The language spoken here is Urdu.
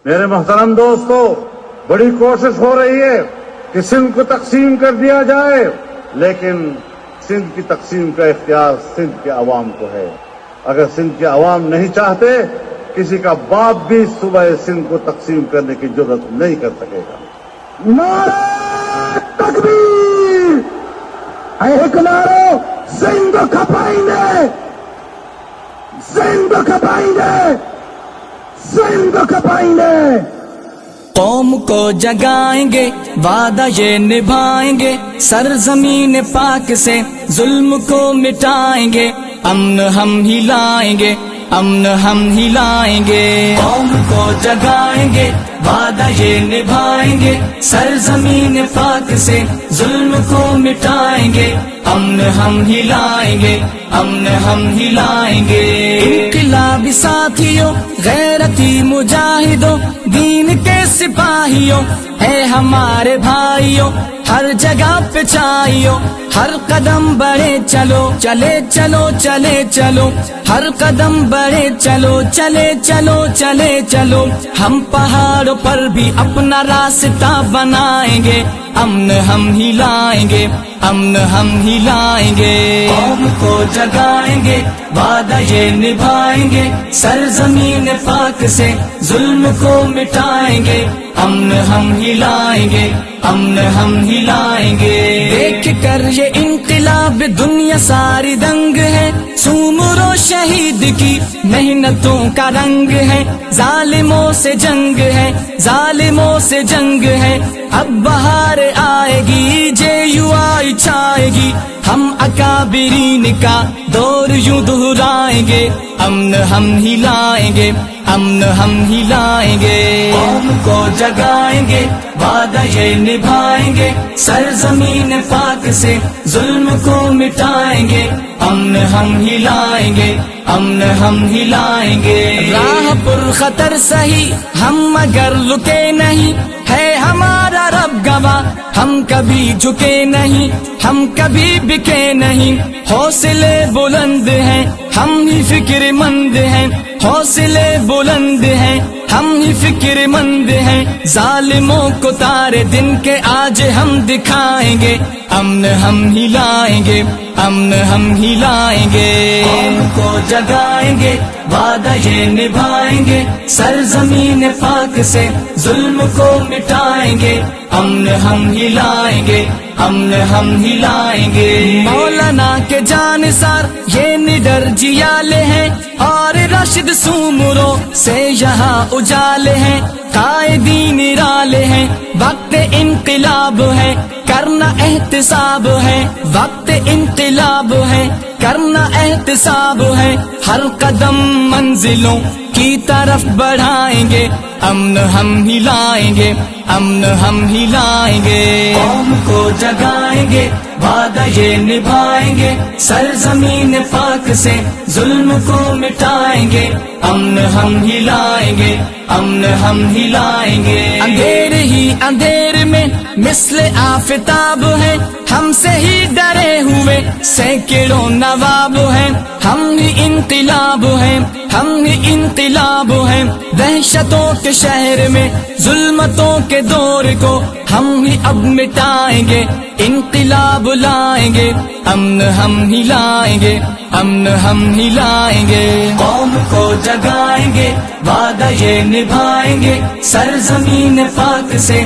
میرے محترم دوستو، بڑی کوشش ہو رہی ہے کہ سندھ کو تقسیم کر دیا جائے، لیکن سندھ کی تقسیم کا اختیار سندھ کے عوام کو ہے۔ اگر سندھ کے عوام نہیں چاہتے، کسی کا باپ بھی صوبہ سندھ کو تقسیم کرنے کی جرات نہیں کر سکے گا۔ نعرہ تکبیر! ایک نعرہ سندھ کھپائیں گے، سندھ کھپائیں گے، سندھ کھپائیں گے۔ قوم کو جگائیں گے، وعدہ یہ نبھائیں گے، سرزمین پاک سے ظلم کو مٹائیں گے، امن ہم ہی لائیں گے، امن ہم ہی لائیں گے۔ قوم کو جگائیں گے، وعدہ یہ نبھائیں گے، سرزمین پاک سے ظلم کو مٹائیں گے، امن ہم ہی لائیں گے، امن ہم ہی لائیں گے۔ انقلابی ساتھیوں، غیرتی مجاہدوں، دین کے سپاہیوں، اے ہمارے بھائیوں، ہر جگہ پہ چائیوں، ہر قدم بڑھے چلو، چلے چلو چلے چلو، ہر قدم بڑھے چلو، چلے چلو چلے چلو، ہم پہاڑوں پر بھی اپنا راستہ بنائیں گے، امن ہم ہی لائیں گے، امن ہم ہی لائیں گے۔ قوم کو جگائیں گے، وعدہ یہ نبھائیں گے، سرزمین پاک سے ظلم کو مٹائیں گے، امن ہم ہی لائیں گے، امن ہم ہی لائیں گے۔ دیکھ کر یہ انقلاب دنیا ساری دنگ ہے، سومر و شہید کی محنتوں کا رنگ ہے، ظالموں سے جنگ ہے، ظالموں سے جنگ ہے، اب بہار آئے گی، JUI چھائے گی، ہم اکابرین کا دور یوں دہرائیں گے، امن ہم ہی لائیں گے، امن ہم ہی لائیں گے۔ قوم کو جگائیں گے، وعدہ یہ نبھائیں گے، سرزمین پاک سے ظلم کو مٹائیں گے، امن ہم ہی لائیں گے، امن ہم ہی لائیں گے۔ راہ پر خطر سہی ہم مگر رکے نہیں، ہے ہمارا رب گواہ، ہم کبھی جھکے نہیں، ہم کبھی بکے نہیں، حوصلے بلند ہیں، ہم ہی فکر مند ہیں، حوصلے بلند ہیں، ہم ہی فکر مند ہیں، ظالموں کو تارے دن کے آج ہم دکھائیں گے، امن ہم ہی لائیں گے، امن ہم ہی لائیں گے۔ قوم کو جگائیں گے، وعدہ یہ نبھائیں گے، سرزمین پاک سے ظلم کو مٹائیں گے، امن ہم ہی لائیں گے، امن ہم ہی لائیں گے۔ مولانا کے جانثار یہ نڈر جیالے ہیں، اور راشد سومروں سے یہاں اجالے ہیں، قائدین نرالے ہیں، وقت انقلاب ہے، کرنا احتساب ہے، وقت انقلاب ہے، کرنا احتساب ہے، ہر قدم منزلوں کی طرف بڑھائیں گے، امن ہم ہی لائیں گے، امن ہم ہی لائیں گے۔ قوم کو جگائیں گے، وعدہ یہ نبھائیں گے، سرزمین پاک سے ظلم کو مٹائیں گے، امن ہم ہی لائیں گے، امن ہم ہی لائیں گے۔ اندھیر ہی اندھیر میں مثل آفتاب ہے، ہم سے ہی ڈرے ہوئے سینکڑوں نواب ہیں، ہم ہی انقلاب ہیں، ہم ہی انقلاب ہیں، دہشتوں کے شہر میں ظلمتوں کے دور کو ہم ہی اب مٹائیں گے، انقلاب لائیں گے، امن ہم ہی لائیں گے، امن ہم ہی لائیں گے۔ قوم کو جگائیں گے، وعدہ یہ نبھائیں گے، سرزمین پاک سے